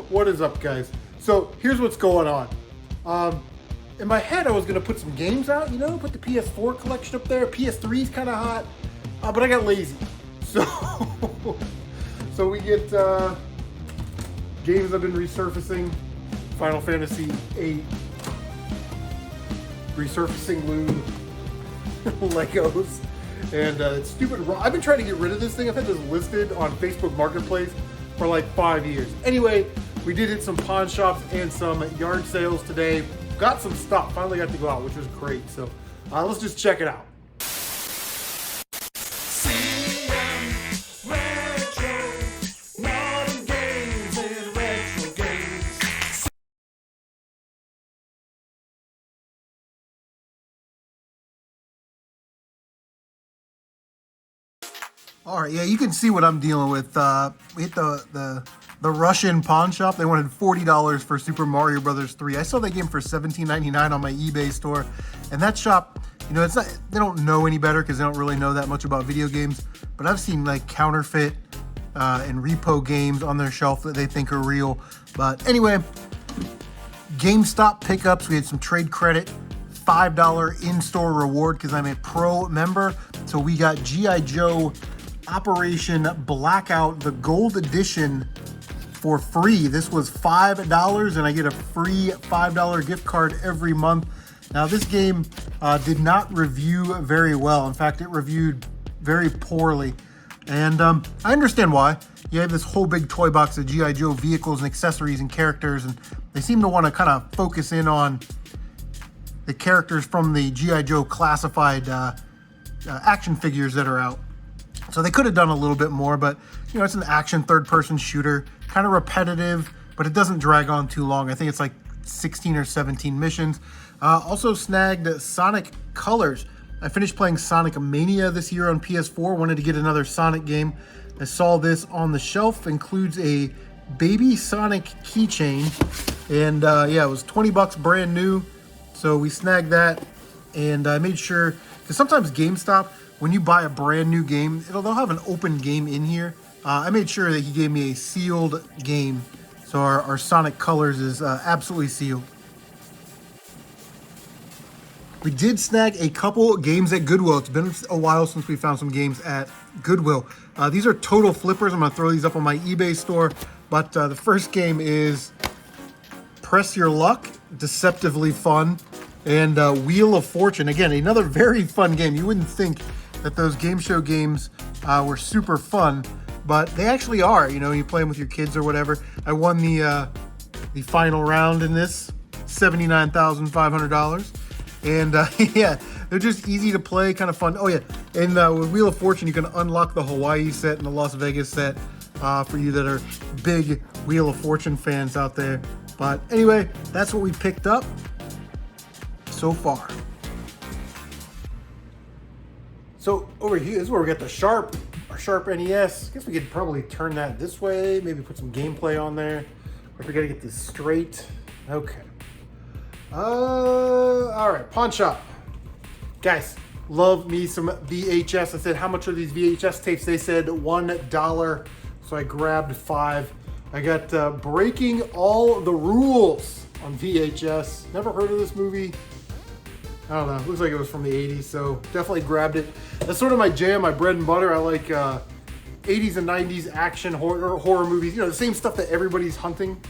What is up, guys? So here's what's going on. In my head, I was gonna put some games out, you know, put the PS4 collection up there. PS3 is kind of hot, but I got lazy. So, so we get games I've been resurfacing. Final Fantasy VIII, resurfacing Loon, Legos, and stupid. I've been trying to get rid of this thing. I've had this listed on Facebook Marketplace for like 5 years. Anyway, we did hit some pawn shops and some yard sales today. Got some stuff. Finally got to go out, which was great. So let's just check it out. All right, yeah, you can see what I'm dealing with. We hit the Russian pawn shop. They wanted $40 for Super Mario Brothers 3. I saw that game for $17.99 on my eBay store, and that shop, you know, it's not. They don't know any better because they don't really know that much about video games. But I've seen like counterfeit and repo games on their shelf that they think are real. But anyway, GameStop pickups. We had some trade credit. $5 in-store reward because I'm a pro member. So we got G.I. Joe Operation Blackout, the gold edition, for free. This was $5 and I get a free $5 gift card every month. Now this game did not review very well. In fact, it reviewed very poorly. And I understand why. You have this whole big toy box of G.I. Joe vehicles and accessories and characters, and they seem to want to kind of focus in on the characters from the G.I. Joe classified action figures that are out. So they could have done a little bit more, but you know, it's an action third-person shooter, kind of repetitive, but it doesn't drag on too long. I think it's like 16 or 17 missions. Also snagged Sonic Colors. I finished playing Sonic Mania this year on PS4. Wanted to get another Sonic game. I saw this on the shelf. Includes a Baby Sonic keychain, and yeah, it was $20 brand new. So we snagged that, and I made sure, because sometimes GameStop, when you buy a brand new game, they'll have an open game in here. I made sure that he gave me a sealed game. So our Sonic Colors is absolutely sealed. We did snag a couple games at Goodwill. It's been a while since we found some games at Goodwill. These are total flippers. I'm going to throw these up on my eBay store. But the first game is Press Your Luck, deceptively fun. And Wheel of Fortune. Again, another very fun game. You wouldn't think that those game show games were super fun, but they actually are. You know, you play them with your kids or whatever. I won the final round in this, $79,500. And yeah, they're just easy to play, kind of fun. Oh yeah, and with Wheel of Fortune, you can unlock the Hawaii set and the Las Vegas set for you that are big Wheel of Fortune fans out there. But anyway, that's what we picked up so far. So over here is where we got our Sharp NES. I guess we could probably turn that this way, maybe put some gameplay on there. If we gotta get this straight. Okay. All right, pawn shop. Guys, love me some VHS. I said, how much are these VHS tapes? They said $1. So I grabbed 5. I got Breaking All the Rules on VHS. Never heard of this movie. I don't know, it looks like it was from the 80s, so definitely grabbed it. That's sort of my jam, my bread and butter. I like 80s and 90s action horror movies, you know, the same stuff that everybody's hunting.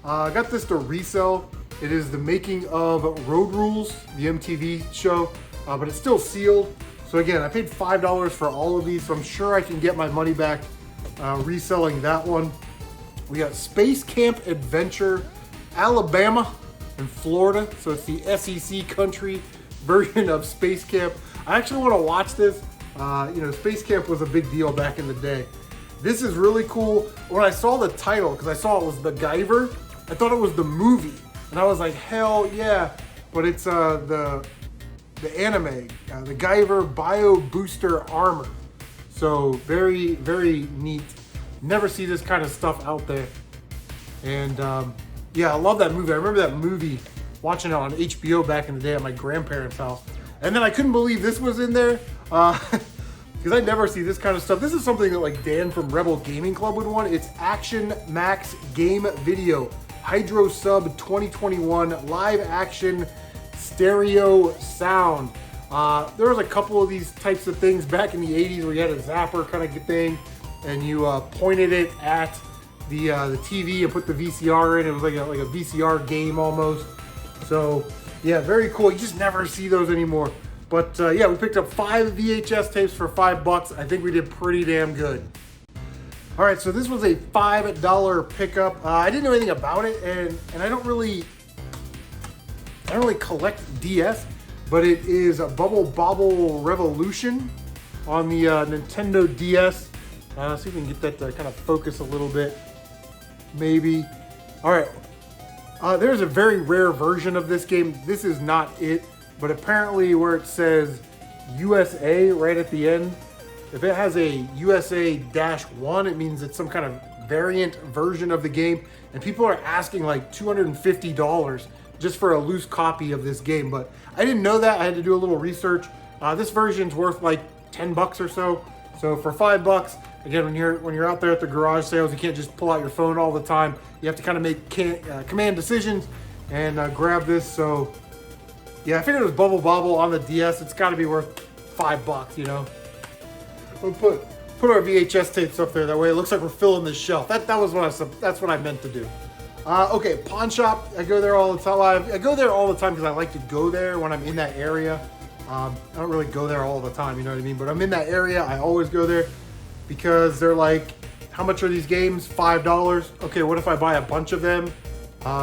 I got this to resell. It is the making of Road Rules, the MTV show, but it's still sealed. So again, I paid $5 for all of these, so I'm sure I can get my money back reselling that one. We got Space Camp Adventure, Alabama and Florida, so it's the SEC country version of Space Camp. I actually want to watch this. You know, Space Camp was a big deal back in the day. This is really cool. When I saw the title, because I saw it was The Guyver, I thought it was the movie, and I was like, hell yeah! But it's the anime, The Guyver Bio Booster Armor. So very, very neat. Never see this kind of stuff out there. And yeah, I love that movie. I remember that movie, watching it on HBO back in the day at my grandparents' house. And then I couldn't believe this was in there. because I never see this kind of stuff. This is something that like Dan from Rebel Gaming Club would want. It's Action Max Game Video Hydro Sub 2021 live action stereo sound. There was a couple of these types of things back in the 80s where you had a zapper kind of thing, and you pointed it at the TV and put the VCR in. It was like a VCR game almost. So yeah, very cool. You just never see those anymore. But yeah, we picked up 5 VHS tapes for $5. I think we did pretty damn good. All right, so this was a $5 pickup. I didn't know anything about it, and I don't really collect DS, but it is a Bubble Bobble Revolution on the Nintendo DS. See if we can get that to kind of focus a little bit, maybe. All right, there's a very rare version of this game. This is not it, but apparently where it says USA right at the end, if it has a USA-1, it means it's some kind of variant version of the game, and people are asking like $250 just for a loose copy of this game. But I didn't know that. I had to do a little research. This version's worth like $10 or so. So for $5, again, when you're out there at the garage sales, you can't just pull out your phone all the time. You have to kind of make command decisions and grab this. So yeah, I figured it was Bubble Bobble on the DS. It's got to be worth $5, you know. We'll put our VHS tapes up there. That way it looks like we're filling this shelf. That's what I meant to do. Okay, pawn shop. I go there all the time. I go there all the time because I like to go there when I'm in that area. I don't really go there all the time, you know what I mean? But I'm in that area. I always go there because they're like, how much are these games? $5. Okay, what if I buy a bunch of them?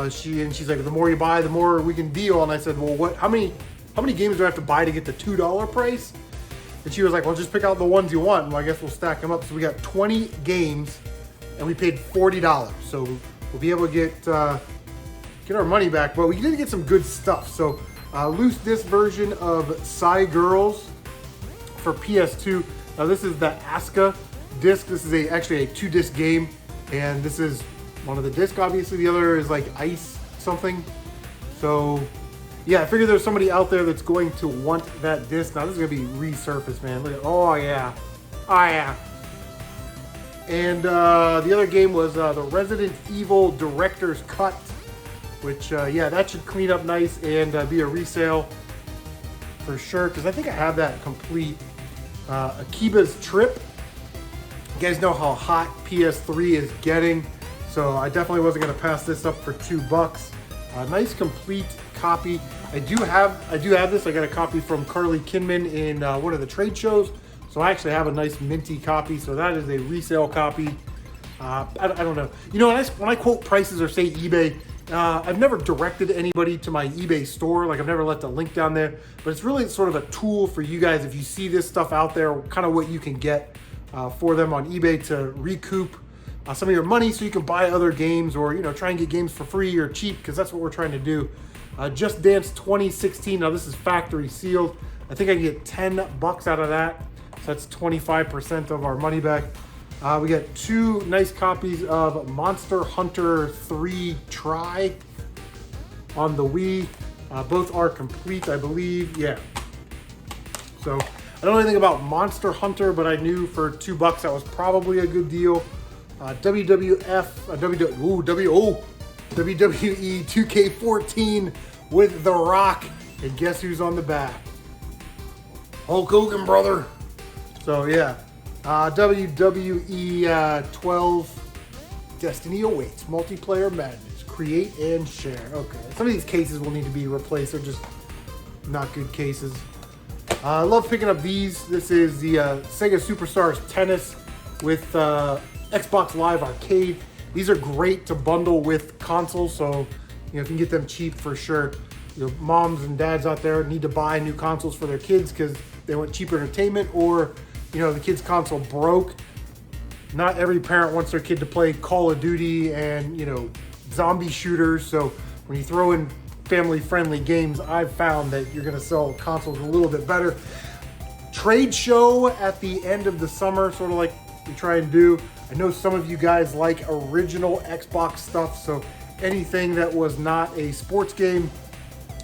She's like, the more you buy, the more we can deal. And I said, well, how many games do I have to buy to get the $2 price? And she was like, well, just pick out the ones you want. And I guess we'll stack them up. So we got 20 games and we paid $40. So we'll be able to get our money back, but we did get some good stuff. So loose disc version of Psy Girls for PS2. Now this is the ASCA disc. This is actually a 2-disc game, and this is one of the discs. Obviously, the other is like Ice something. So yeah, I figured there's somebody out there that's going to want that disc. Now this is gonna be resurfaced, man. Look at, oh yeah. And the other game was the Resident Evil Director's Cut, which, yeah, that should clean up nice and be a resale for sure, because I think I have that complete. Akiba's Trip. You guys know how hot PS3 is getting, so I definitely wasn't going to pass this up for $2. Nice complete copy. I do have this. I got a copy from Carly Kinman in one of the trade shows. So I actually have a nice minty copy, so that is a resale copy. I don't know. You know, when I quote prices or say eBay, I've never directed anybody to my eBay store. Like, I've never left a link down there. But it's really sort of a tool for you guys if you see this stuff out there, kind of what you can get for them on eBay to recoup some of your money so you can buy other games, or, you know, try and get games for free or cheap, because that's what we're trying to do. Just Dance 2016. Now, this is factory sealed. I think I can get $10 out of that. So that's 25% of our money back. We got 2 nice copies of Monster Hunter 3 Try on the Wii. Both are complete, I believe. Yeah. So I don't know anything about Monster Hunter, but I knew for $2 that was probably a good deal. WWE 2K14 with The Rock. And guess who's on the back? Hulk Hogan, brother. So yeah, WWE 12 Destiny awaits. Multiplayer madness. Create and share. Okay, some of these cases will need to be replaced. They're just not good cases. I love picking up these. This is the Sega Superstars Tennis with Xbox Live Arcade. These are great to bundle with consoles, so you know, if you can get them cheap for sure. You know, moms and dads out there need to buy new consoles for their kids because they want cheaper entertainment, or you know, the kid's console broke. Not every parent wants their kid to play Call of Duty and, you know, zombie shooters. So when you throw in family-friendly games, I've found that you're going to sell consoles a little bit better. Trade show at the end of the summer, sort of like we try and do. I know some of you guys like original Xbox stuff, so anything that was not a sports game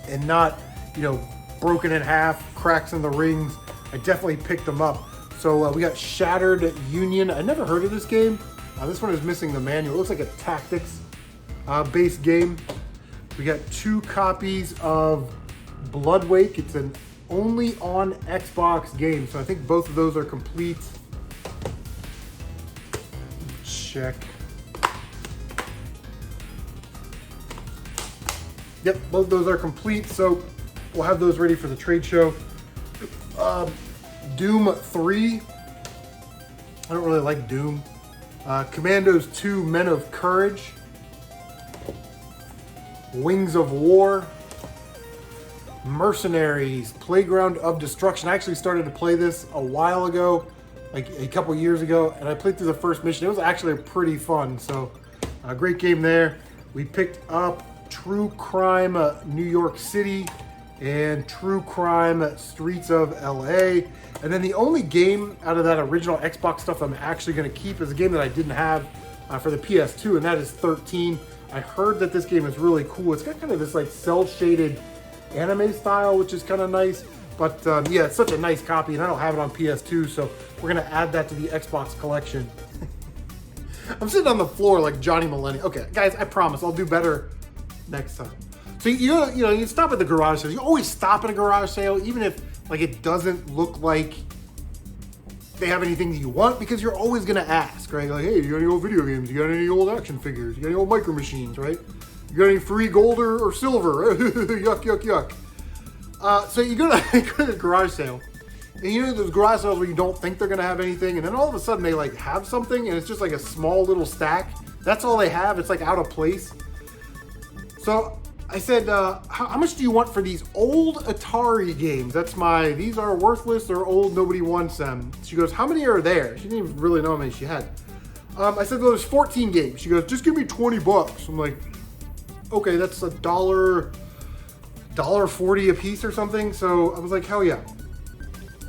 and not, you know, broken in half, cracks in the rings, I definitely picked them up. So we got Shattered Union. I never heard of this game. This one is missing the manual. It looks like a tactics based game. We got 2 copies of Bloodwake. It's an only on Xbox game, so I think both of those are complete. Check. Yep, both of those are complete, so we'll have those ready for the trade show. Doom 3. I don't really like Doom. Commandos 2, Men of Courage. Wings of War. Mercenaries, Playground of Destruction. I actually started to play this a while ago, like a couple years ago, and I played through the first mission. It was actually pretty fun, so a great game there. We picked up True Crime New York City and True Crime Streets of LA. And then the only game out of that original Xbox stuff I'm actually going to keep is a game that I didn't have for the PS2, and that is 13. I heard that this game is really cool. It's got kind of this like cel-shaded anime style, which is kind of nice. But yeah, it's such a nice copy, and I don't have it on PS2, so we're going to add that to the Xbox collection. I'm sitting on the floor like Johnny Millennium. Okay, guys, I promise I'll do better next time. So you stop at the garage sale. You always stop at a garage sale, even if like it doesn't look like they have anything that you want, because you're always gonna ask, right? Like, hey, you got any old video games? You got any old action figures? You got any old micro machines, right? You got any free gold or silver? Yuck, yuck, yuck. So you go to the garage sale, and you know those garage sales where you don't think they're gonna have anything, and then all of a sudden they like have something, and it's just like a small little stack. That's all they have. It's like out of place. So I said, how much do you want for these old Atari games? These are worthless, they're old, nobody wants them. She goes, how many are there? She didn't even really know how many she had. I said, well, there's 14 games. She goes, just give me 20 bucks. I'm like, okay, that's $1.40 a piece or something. So I was like, hell yeah.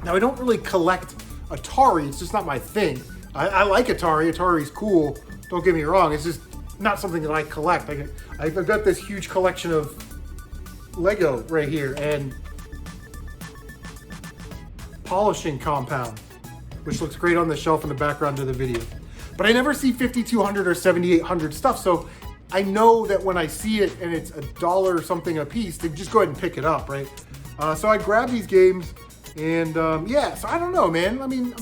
Now, I don't really collect Atari. It's just not my thing. I like Atari. Atari's cool. Don't get me wrong. It's just not something that I collect. I've got this huge collection of Lego right here and polishing compound, which looks great on the shelf in the background of the video. But I never see 5,200 or 7,800 stuff, so I know that when I see it and it's $1 something a piece, to just go ahead and pick it up, right? So I grabbed these games, and yeah, so I don't know, man. I mean,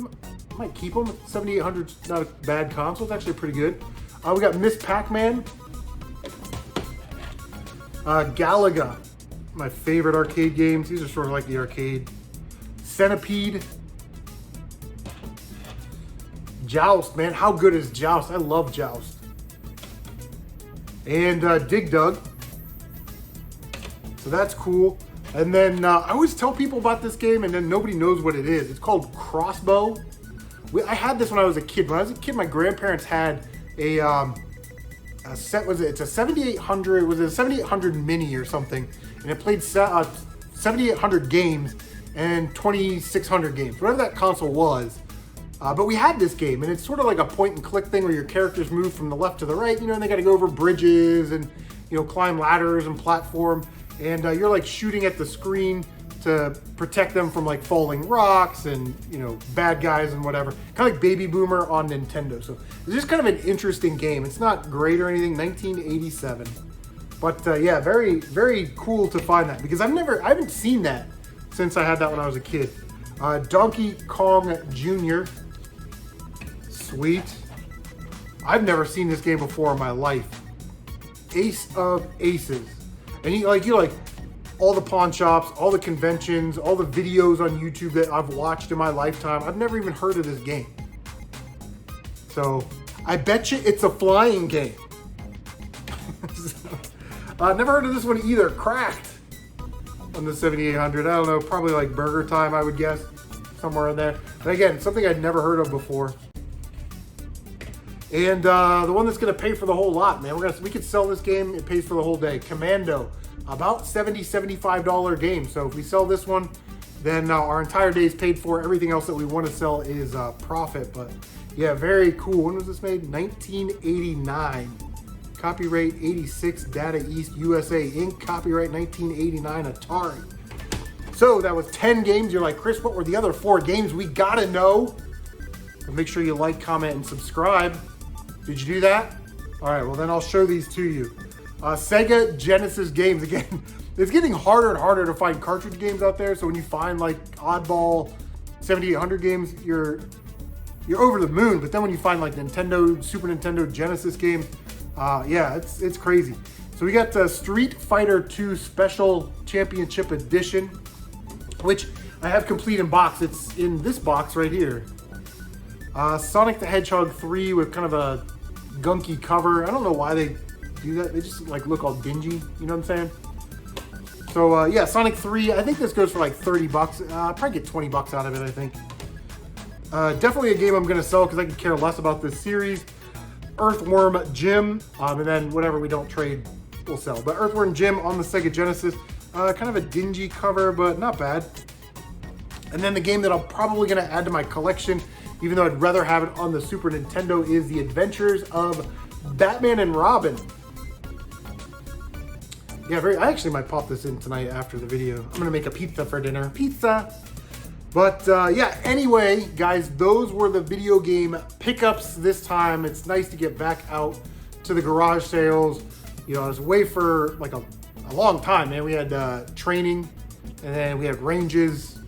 I might keep them. 7,800's not a bad console. It's actually pretty good. We got Miss Pac-Man. Galaga, my favorite arcade games. These are sort of like the arcade. Centipede. Joust, man. How good is Joust? I love Joust. And Dig Dug. So that's cool. And then I always tell people about this game, and then nobody knows what it is. It's called Crossbow. I had this when I was a kid. When I was a kid, my grandparents had a set. It's a 7800. It was a 7800 mini or something, and it played 7800 games and 2600 games, whatever that console was. But we had this game, and it's sort of like a point and click thing where your characters move from the left to the right, and they got to go over bridges and climb ladders and platform, and you're like shooting at the screen to protect them from like falling rocks and bad guys and whatever. Kind of like Baby Boomer on Nintendo. So it's just kind of an interesting game. It's not great or anything. 1987, but yeah, very very cool to find that, because I haven't seen that since I had that when I was a kid. Donkey Kong Jr. Sweet. I've never seen this game before in my life. Ace of Aces, and you like all the pawn shops, all the conventions, all the videos on YouTube that I've watched in my lifetime. I've never even heard of this game. So I bet you it's a flying game. Never heard of this one either. Cracked on the 7800. I don't know, probably like Burger Time, I would guess, somewhere in there. And again, something I'd never heard of before. And the one that's gonna pay for the whole lot, man. We could sell this game, it pays for the whole day. Commando, about $70, $75 game. So if we sell this one, then our entire day is paid for. Everything else that we want to sell is profit. But yeah, very cool. When was this made? 1989. Copyright 86, Data East USA Inc. Copyright 1989, Atari. So that was 10 games. You're like, Chris, what were the other 4 games? We gotta know. But make sure you like, comment, and subscribe. Did you do that? All right, well then I'll show these to you. Sega Genesis games. Again, it's getting harder and harder to find cartridge games out there. So when you find like oddball 7800 games, you're over the moon. But then when you find like Nintendo, Super Nintendo, Genesis games, yeah, it's crazy. So we got Street Fighter 2 Special Championship Edition, which I have complete in box. It's in this box right here. Sonic the Hedgehog 3 with kind of a gunky cover. I don't know why they do that. They just like look all dingy, you know what I'm saying? So yeah, Sonic 3, I think this goes for like 30 bucks. I'll probably get 20 bucks out of it, I think. Definitely a game I'm gonna sell because I could care less about this series. Earthworm Jim, and then whatever we don't trade, we'll sell. But Earthworm Jim on the Sega Genesis, kind of a dingy cover, but not bad. And then the game that I'm probably gonna add to my collection, even though I'd rather have it on the Super Nintendo, is The Adventures of Batman and Robin. Yeah, I actually might pop this in tonight after the video. I'm gonna make a pizza for dinner. Pizza! But yeah, anyway, guys, those were the video game pickups this time. It's nice to get back out to the garage sales. You know, I was away for like a long time, man. We had training, and then we had ranges.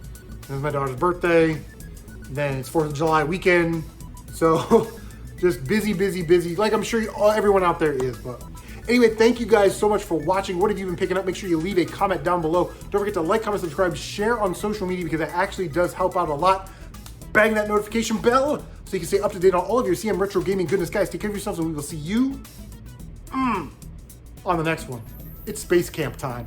It was my daughter's birthday. Then it's 4th of July weekend. So just busy, busy, busy. Like I'm sure everyone out there is. But anyway, thank you guys so much for watching. What have you been picking up? Make sure you leave a comment down below. Don't forget to like, comment, subscribe, share on social media because that actually does help out a lot. Bang that notification bell so you can stay up to date on all of your CM Retro Gaming goodness. Guys, take care of yourselves and we will see you on the next one. It's Space Camp time.